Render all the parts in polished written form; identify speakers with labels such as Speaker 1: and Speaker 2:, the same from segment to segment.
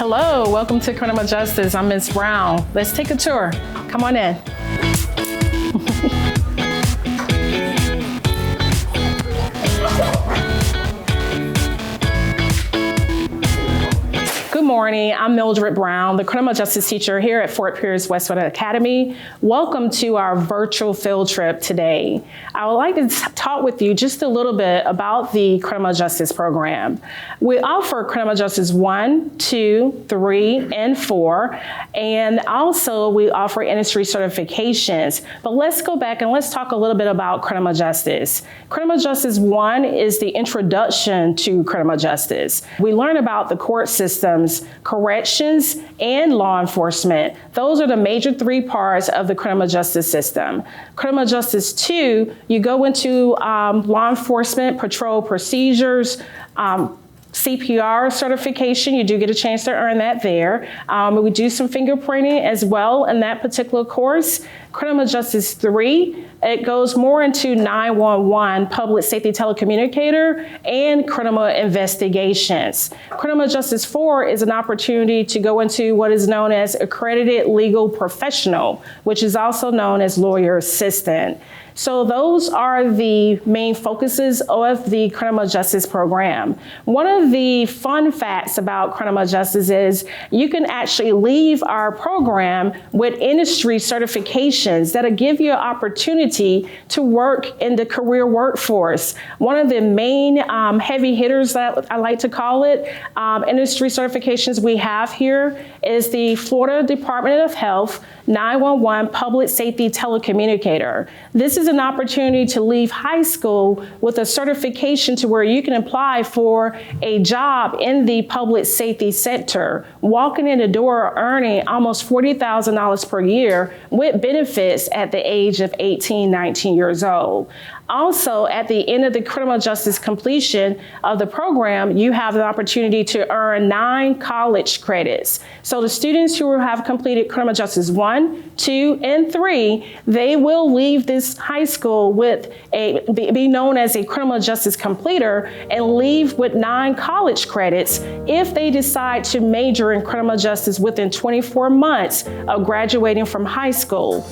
Speaker 1: Hello, welcome to Criminal Justice. I'm Ms. Brown. Let's take a tour. Come on in. Good morning, I'm Mildred Brown, the criminal justice teacher here at Fort Pierce Westwood Academy. Welcome to our virtual field trip today. I would like to talk with you just a little bit about the criminal justice program. We offer criminal justice 1, 2, 3, and 4, and also we offer industry certifications. But let's go back and let's talk a little bit about criminal justice. Criminal justice 1 is the introduction to criminal justice. We learn about the court systems, corrections, and law enforcement. Those are the major 3 parts of the criminal justice system. Criminal justice 2, you go into law enforcement, patrol procedures, CPR certification, you do get a chance to earn that there. We do some fingerprinting as well in that particular course. Criminal Justice 3, it goes more into 911, public safety telecommunicator, and criminal investigations. Criminal Justice 4 is an opportunity to go into what is known as accredited legal professional, which is also known as lawyer assistant. So those are the main focuses of the criminal justice program. One of the fun facts about criminal justice is you can actually leave our program with industry certifications that'll give you an opportunity to work in the career workforce. One of the main heavy hitters that I like to call it, industry certifications we have here is the Florida Department of Health 911 Public Safety Telecommunicator. This is an opportunity to leave high school with a certification to where you can apply for a job in the public safety sector, walking in the door earning almost $40,000 per year with benefits at the age of 18, 19 years old. Also, at the end of the criminal justice completion of the program, you have the opportunity to earn 9 college credits. So the students who have completed criminal justice 1, 2, and 3, they will leave this high school with be known as a criminal justice completer and leave with 9 college credits if they decide to major in criminal justice within 24 months of graduating from high school.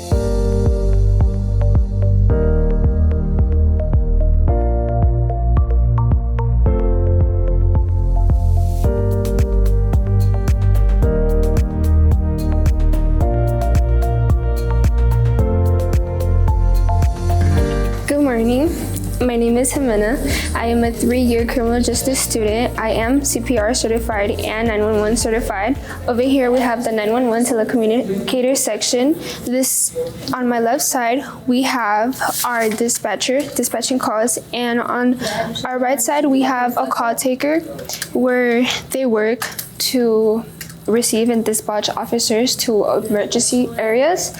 Speaker 2: My name is Jimena. I am a 3-year criminal justice student. I am CPR certified and 911 certified. Over here we have the 911 telecommunicator section. This, on my left side, we have our dispatcher dispatching calls, and on our right side we have a call taker where they work to receive and dispatch officers to emergency areas.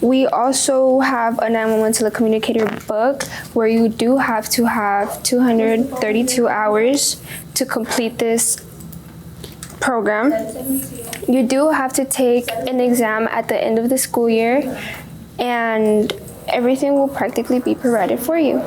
Speaker 2: We also have a 911 telecommunicator book where you do have to have 232 hours to complete this program. You do have to take an exam at the end of the school year, and everything will practically be provided for you.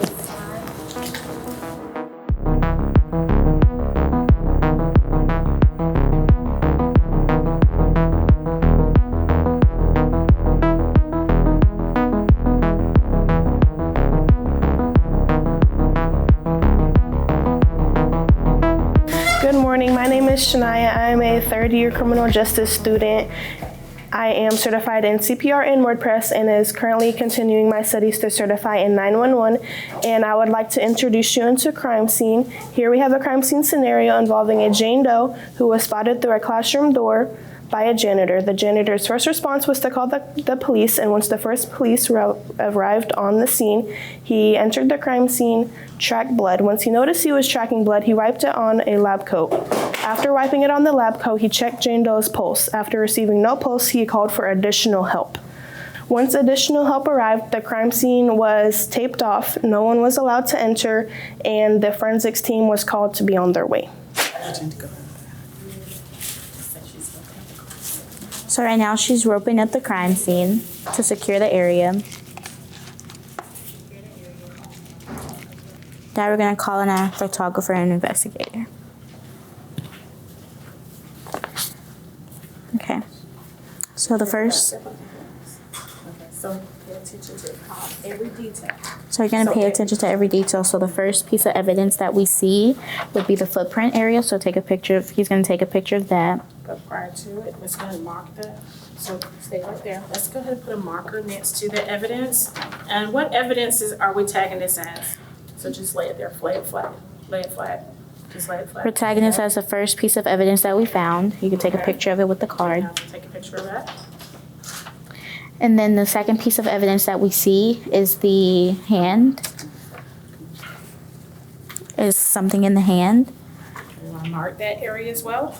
Speaker 3: My name is Shania. I am a 3rd-year criminal justice student. I am certified in CPR and WordPress and is currently continuing my studies to certify in 911. And I would like to introduce you into a crime scene. Here we have a crime scene scenario involving a Jane Doe who was spotted through a classroom door by a janitor. The janitor's first response was to call the police, and once the first police arrived on the scene, he entered the crime scene, tracked blood. Once he noticed he was tracking blood, he wiped it on a lab coat. After wiping it on the lab coat, he checked Jane Doe's pulse. After receiving no pulse, he called for additional help. Once additional help arrived, the crime scene was taped off, no one was allowed to enter, and the forensics team was called to be on their way.
Speaker 4: So right now she's roping up the crime scene to secure the area. Now we're gonna call in a photographer and investigator. Okay. So the first,
Speaker 1: Okay, so pay attention to every detail.
Speaker 4: so you're gonna pay attention to every detail. So the first piece of evidence that we see would be the footprint area. So take a picture of, he's gonna take a picture of that.
Speaker 1: But prior to it, let's go ahead and mark that. So stay right there. Let's go ahead and put a marker next to the evidence. And what evidences are we tagging this as? So just lay it there, lay it flat, lay it flat. Just lay it flat.
Speaker 4: We're tagging this as the first piece of evidence that we found. You can take a picture of it with the card.
Speaker 1: Now, take a picture of that.
Speaker 4: And then the second piece of evidence that we see is the hand. Is something in the hand.
Speaker 1: We want to mark that area as well.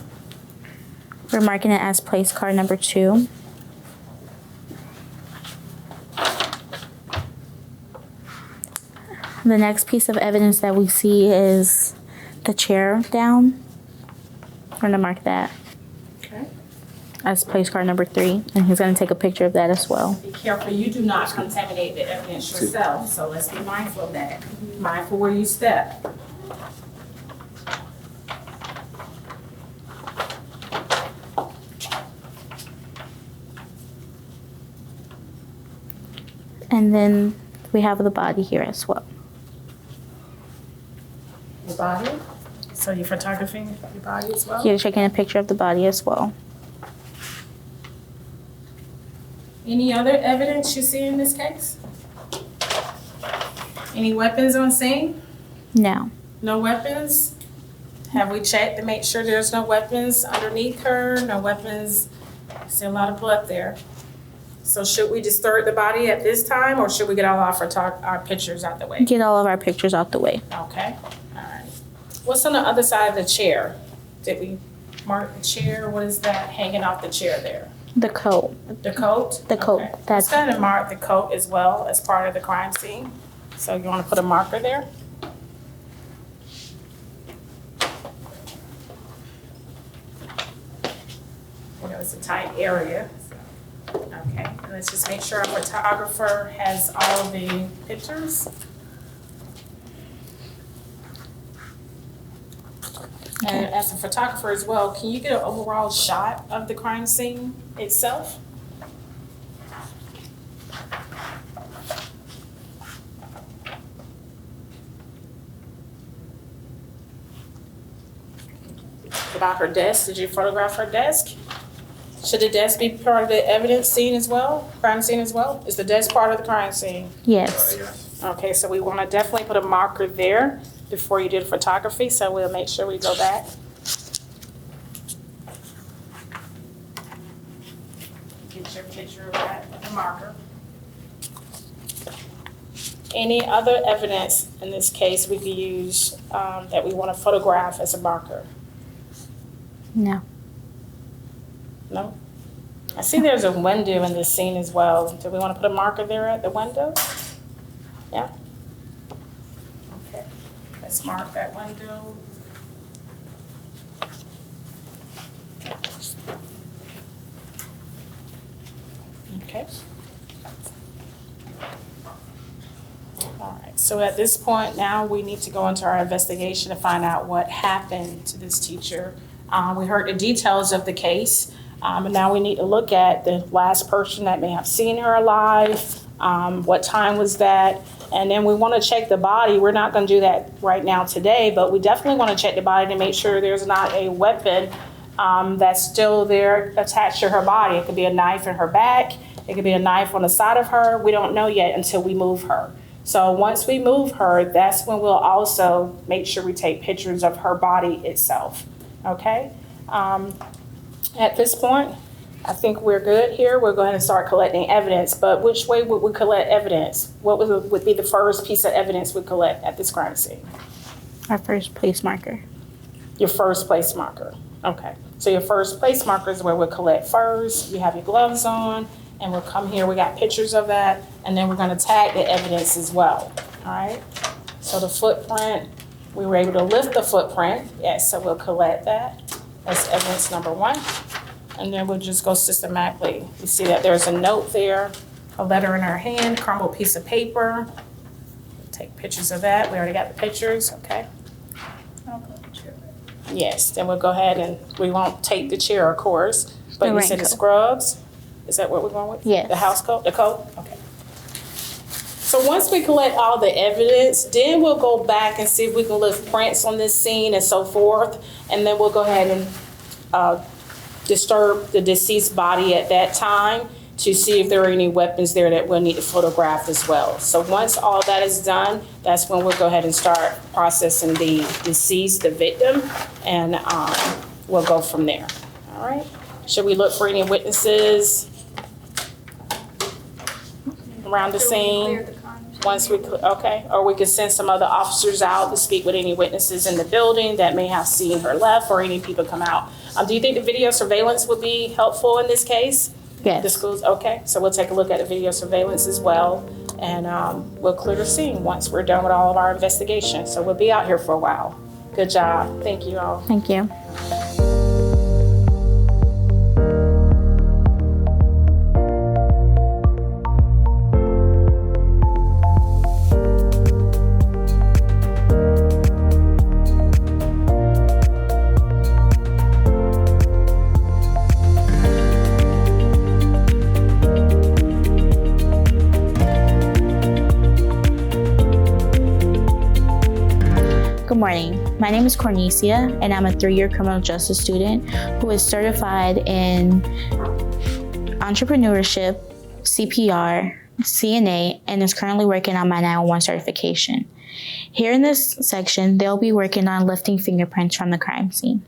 Speaker 4: We're marking it as place card number 2. The next piece of evidence that we see is the chair down. We're gonna mark that
Speaker 1: Okay.
Speaker 4: as place card number 3, and he's gonna take a picture of that as well.
Speaker 1: Be careful, you do not contaminate the evidence yourself, so let's be mindful of that. Mindful where you step.
Speaker 4: And then we have the body here as well.
Speaker 1: Your body, so you're photographing your body as well?
Speaker 4: You're taking a picture of the body as well.
Speaker 1: Any other evidence you see in this case? Any weapons on scene?
Speaker 4: No.
Speaker 1: No weapons? Have we checked to make sure there's no weapons underneath her? No weapons? I see a lot of blood there. So should we disturb the body at this time, or should we get all our pictures out the way?
Speaker 4: Get all of our pictures out the way.
Speaker 1: Okay, all right. What's on the other side of the chair? Did we mark the chair? What is that hanging off the chair there?
Speaker 4: The coat.
Speaker 1: The coat?
Speaker 4: The coat,
Speaker 1: Okay.
Speaker 4: that's-
Speaker 1: Let's go ahead and mark the coat as well as part of the crime scene. So you want to put a marker there? You know, it's a tight area. Okay, and let's just make sure our photographer has all of the pictures. And as a photographer as well, can you get an overall shot of the crime scene itself? About her desk, did you photograph her desk? Should the desk be part of the evidence scene as well, crime scene as well? Is the desk part of the crime scene?
Speaker 4: Yes.
Speaker 1: Okay, so we want to definitely put a marker there before you do the photography, so we'll make sure we go back. Get your picture of that with the marker. Any other evidence in this case we could use that we want to photograph as a marker?
Speaker 4: No.
Speaker 1: No? I see there's a window in this scene as well. Do we want to put a marker there at the window? Yeah? Okay, let's mark that window. Okay. All right, so at this point now, we need to go into our investigation to find out what happened to this teacher. We heard the details of the case, and now we need to look at the last person that may have seen her alive, what time was that, and then we want to check the body. We're not going to do that right now today, but we definitely want to check the body to make sure there's not a weapon that's still there attached to her body. It could be a knife in her back. It could be a knife on the side of her. We don't know yet until we move her. So once we move her, that's when we'll also make sure we take pictures of her body itself. Okay? At this point, I think we're good here. We're going to start collecting evidence, but which way would we collect evidence? What would be the first piece of evidence we collect at this crime scene?
Speaker 4: Our first place marker.
Speaker 1: Your first place marker. Okay. So your first place marker is where we'll collect first. You have your gloves on, and we'll come here. We got pictures of that, and then we're going to tag the evidence as well. All right? So the footprint, we were able to lift the footprint. Yes, so we'll collect that. That's evidence number one. And then we'll just go systematically. You see that there's a note there, a letter in her hand, crumbled piece of paper. Take pictures of that. We already got the pictures, okay? Yes, then we'll go ahead and we won't take the chair, of course. But
Speaker 4: The
Speaker 1: you said the
Speaker 4: raincoat.
Speaker 1: scrubs? Is that what we're going with?
Speaker 4: Yes.
Speaker 1: The house coat, the coat? Okay. So once we collect all the evidence, then we'll go back and see if we can lift prints on this scene and so forth. And then we'll go ahead and disturb the deceased body at that time to see if there are any weapons there that we'll need to photograph as well. So once all that is done, that's when we'll go ahead and start processing the deceased, the victim, and we'll go from there. All right? Should we look for any witnesses around the scene? Once we, okay, or we could send some other officers out to speak with any witnesses in the building that may have seen her left or any people come out. Do you think the video surveillance would be helpful in this case?
Speaker 4: Yes.
Speaker 1: The schools, okay, so we'll take a look at the video surveillance as well, and we'll clear the scene once we're done with all of our investigation. So we'll be out here for a while. Good job. Thank you all.
Speaker 4: Thank you. Good morning. My name is Cornesia, and I'm a 3-year criminal justice student who is certified in entrepreneurship, CPR, CNA, and is currently working on my 911 certification. Here in this section, they'll be working on lifting fingerprints from the crime scene.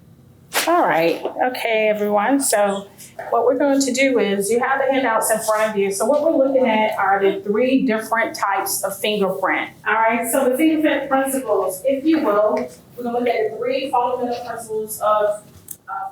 Speaker 1: All right. Okay, everyone. So what we're going to do is you have the handouts in front of you. So what we're looking at are the 3 different types of fingerprint. All right. So the fingerprint principles, if you will, we're going to look at the 3 fundamental principles of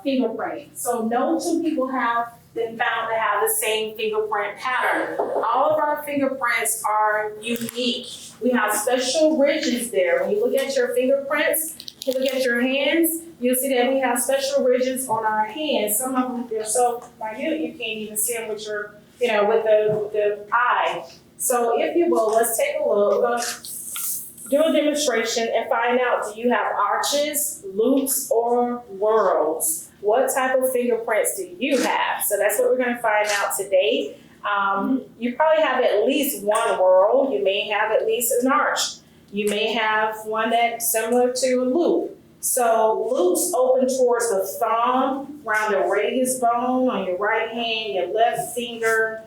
Speaker 1: fingerprinting. So no 2 people have been found to have the same fingerprint pattern. All of our fingerprints are unique. We have special ridges there. When you look at your fingerprints, you look at your hands, you'll see that we have special ridges on our hands. Some of them, they're so minute you can't even see them with your, with the eye. So if you will, let's take a look. We're going to do a demonstration and find out, do you have arches, loops, or whorls? What type of fingerprints do you have? So that's what we're going to find out today. You probably have at least one whorl. You may have at least an arch. You may have one that's similar to a loop. So loops open towards the thumb, around the radius bone on your right hand, your left finger.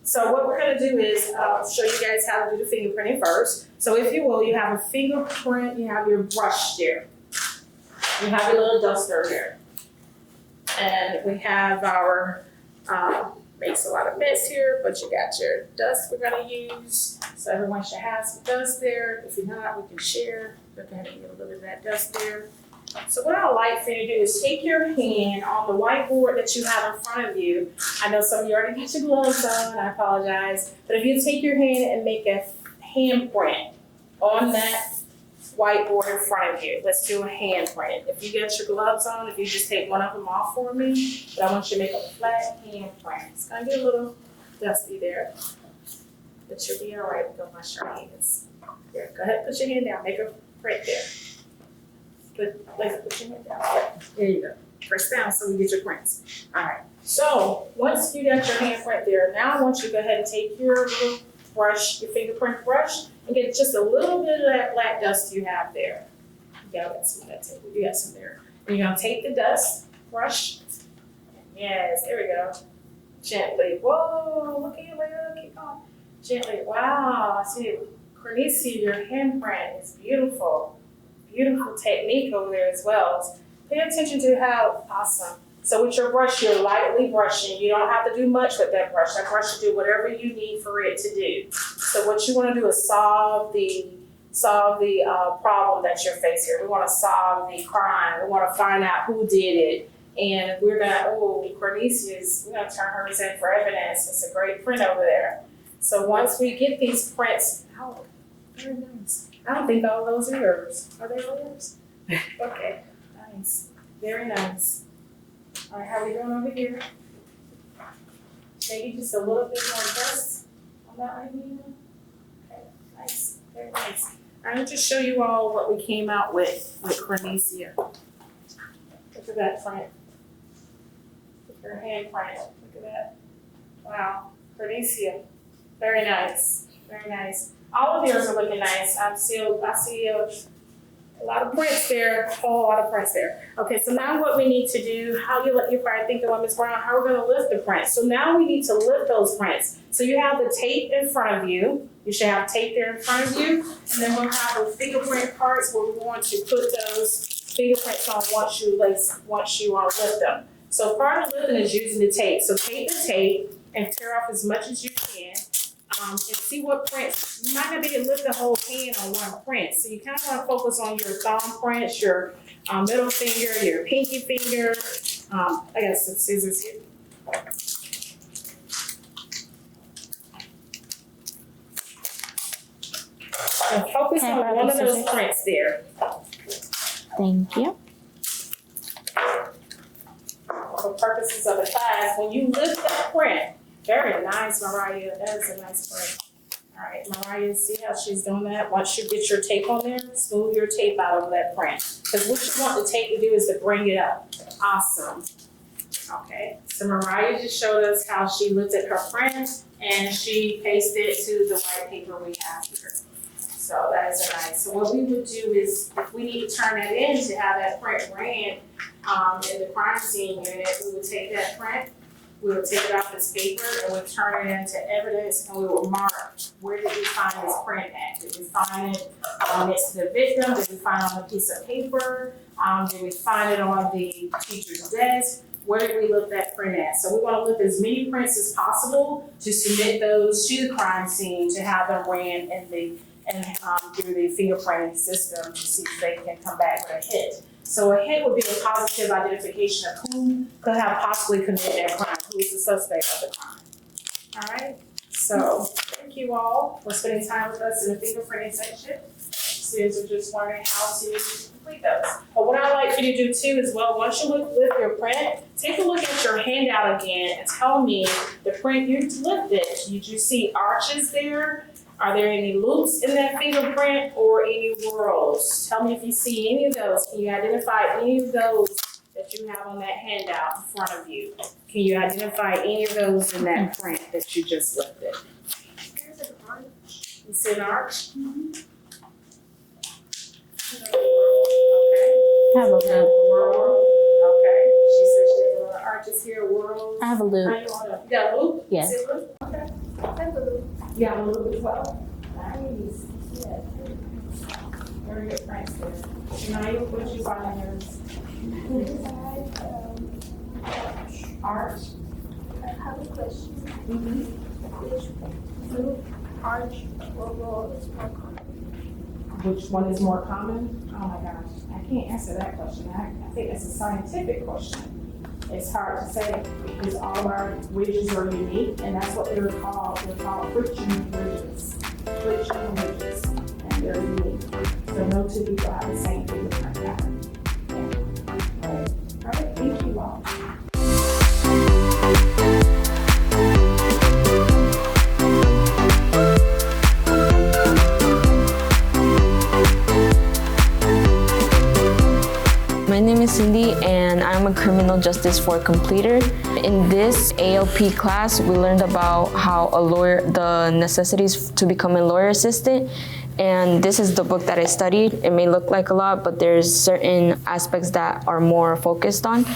Speaker 1: So what we're going to do is show you guys how to do the fingerprinting first. So if you will, you have a fingerprint, you have your brush there. You have your little duster here. And we have our, makes a lot of mess here, but you got your dust we're going to use. So everyone should have some dust there. If you're not, we can share. Go ahead and get a little bit of that dust there. So what I'd like for you to do is take your hand on the whiteboard that you have in front of you. I know some of you already got your gloves on, I apologize. But if you take your hand and make a handprint on that whiteboard in front of you, let's do a handprint. If you get your gloves on, if you just take one of them off for me, but I want you to make a flat handprint. It's gonna get a little dusty there, but you'll be all right. Go wash your hands. Here, go ahead, put your hand down, make a print there. Put your hand down. There you go. Press down so we get your prints. All right. So once you got your handprint there, now I want you to go ahead and take your little brush, your fingerprint brush, and get just a little bit of that black dust you have there. You got some of that table. You got some there. And you're gonna take the dust brush. Yes, there we go. Gently. Whoa, look at you, keep going. Gently. Wow, I see. Cornesia, your handprint is beautiful. Beautiful technique over there as well. Pay attention to how awesome. So with your brush, you're lightly brushing. You don't have to do much with that brush. That brush should do whatever you need for it to do. So what you want to do is solve the problem that you're facing here. We want to solve the crime. We want to find out who did it. And we're gonna, Cornesia's, we're gonna turn hers in for evidence. It's a great print over there. So once we get these prints, oh, very nice. I don't think all those are yours. Are they all yours? Okay, nice, very nice. All right, how are we doing over here? Maybe just a little bit more dust on that idea. Okay, nice, very nice. I'm gonna just show you all what we came out with Cornesia. Look at that print. Her handprint. Look at that. Wow. Bernicia. Very nice. Very nice. All of yours are looking nice. I see a lot of prints there, a whole lot of prints there. Okay, so now what we need to do, how you let your fire think of Ms. Brown, how we're gonna lift the prints. So now we need to lift those prints. So you have the tape in front of you. You should have tape there in front of you. And then we'll have the fingerprint parts where we want to put those fingerprints on once you lift them. So part of lifting is using the tape. So take the tape and tear off as much as you can. And see what prints. You might not be able to lift the whole hand on one print. So you kind of want to focus on your thumb prints, your middle finger, your pinky finger. I got some scissors here. And focus on one of those prints there.
Speaker 4: Thank you.
Speaker 1: For purposes of the class, when you lift that print, very nice, Mariah. That is a nice print. All right, Mariah, see how she's doing that? Once you get your tape on there, smooth your tape out of that print. Because what you want the tape to do is to bring it up. Awesome. Okay, so Mariah just showed us how she lifted her print and she pasted it to the white paper we have here. So that is a nice. So what we would do is, if we need to turn that in to have that print ran in the crime scene unit, we would take that print, we would take it off this paper, and we'd turn it into evidence, and we would mark where did we find this print at? Did we find it next to the victim? Did we find it on a piece of paper? Did we find it on the teacher's desk? Where did we lift that print at? So we want to lift as many prints as possible to submit those to the crime scene to have them ran through the fingerprinting system to see if they can come back with a hit. So a hit would be a positive identification of who could have possibly committed that crime, who is the suspect of the crime. All right, so thank you all for spending time with us in the fingerprinting section. Students are just learning how to complete those. But what I'd like you to do too as well, once you lift your print, take a look at your handout again and tell me the print you lifted. Did you see arches there? Are there any loops in that fingerprint or any whorls? Tell me if you see any of those. Can you identify any of those that you have on that handout in front of you? Can you identify any of those in that print that you just lifted?
Speaker 2: There's an arch.
Speaker 1: You see an arch?
Speaker 2: Mm-hmm.
Speaker 1: Okay.
Speaker 4: I have a loop.
Speaker 1: Whorl. Okay. She said she has a little arches here, whorls.
Speaker 4: I have a
Speaker 1: How
Speaker 4: loop.
Speaker 1: you got a loop?
Speaker 4: Yes.
Speaker 1: You see a loop? Okay.
Speaker 2: I have a loop.
Speaker 1: You got a loop as well? Nice. Yeah. Very good practice there. Shania, what you find in yours? Arch.
Speaker 2: I have a question.
Speaker 1: Mm-hmm.
Speaker 2: Which loop, arch, or roll is more common?
Speaker 1: Which one is more common? Oh my gosh, I can't answer that question. I think that's a scientific question. It's hard to say because all of our ridges are unique, and that's what they're called. They're called friction ridges. Friction ridges, and they're unique. So no two people have the same fingerprint pattern. All right, thank you all.
Speaker 5: My name is Cindy and I'm a criminal justice 4 completer. In this ALP class, we learned about how the necessities to become a lawyer assistant. And this is the book that I studied. It may look like a lot, but there's certain aspects that are more focused on,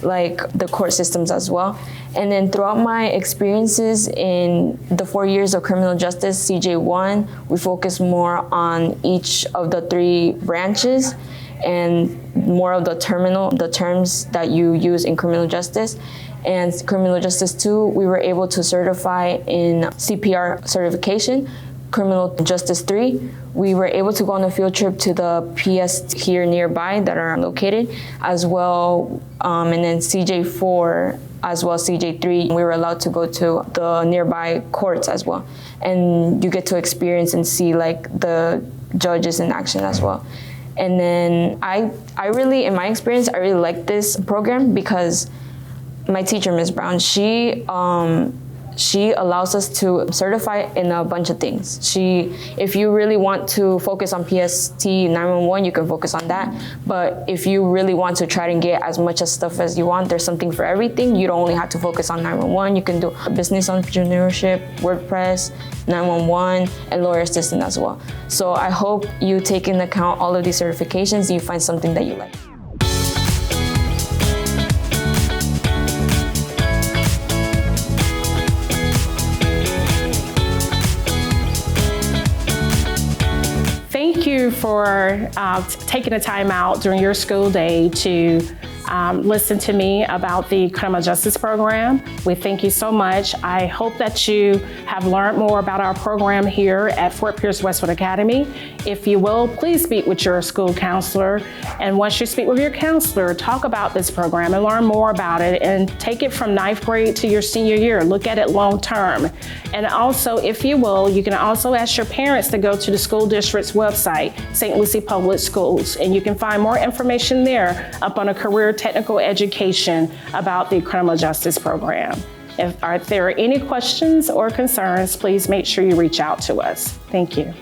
Speaker 5: like the court systems as well. And then throughout my experiences in the 4 years of criminal justice, CJ1, we focus more on each of the 3 branches and more of the terms that you use in criminal justice. And criminal justice 2, we were able to certify in CPR certification. Criminal justice 3, we were able to go on a field trip to the PS here nearby that are located as well. And then CJ4 as well as CJ3, we were allowed to go to the nearby courts as well. And you get to experience and see like the judges in action as well. And then I really, in my experience, I really like this program because my teacher, Ms. Brown, she she allows us to certify in a bunch of things. If you really want to focus on PST 911, you can focus on that. But if you really want to try to get as much as stuff as you want, there's something for everything. You don't only have to focus on 911. You can do business entrepreneurship, WordPress, 911, and lawyer assistant as well. So I hope you take into account all of these certifications and you find something that you like.
Speaker 1: Thank you for taking the time out during your school day to listen to me about the criminal justice program. We thank you so much. I hope that you have learned more about our program here at Fort Pierce Westwood Academy. If you will, please speak with your school counselor. And once you speak with your counselor, talk about this program and learn more about it and take it from 9th grade to your senior year. Look at it long term. And also, if you will, you can also ask your parents to go to the school district's website, St. Lucie Public Schools, and you can find more information there up on a career technical education about the criminal justice program. If there are any questions or concerns, please make sure you reach out to us. Thank you.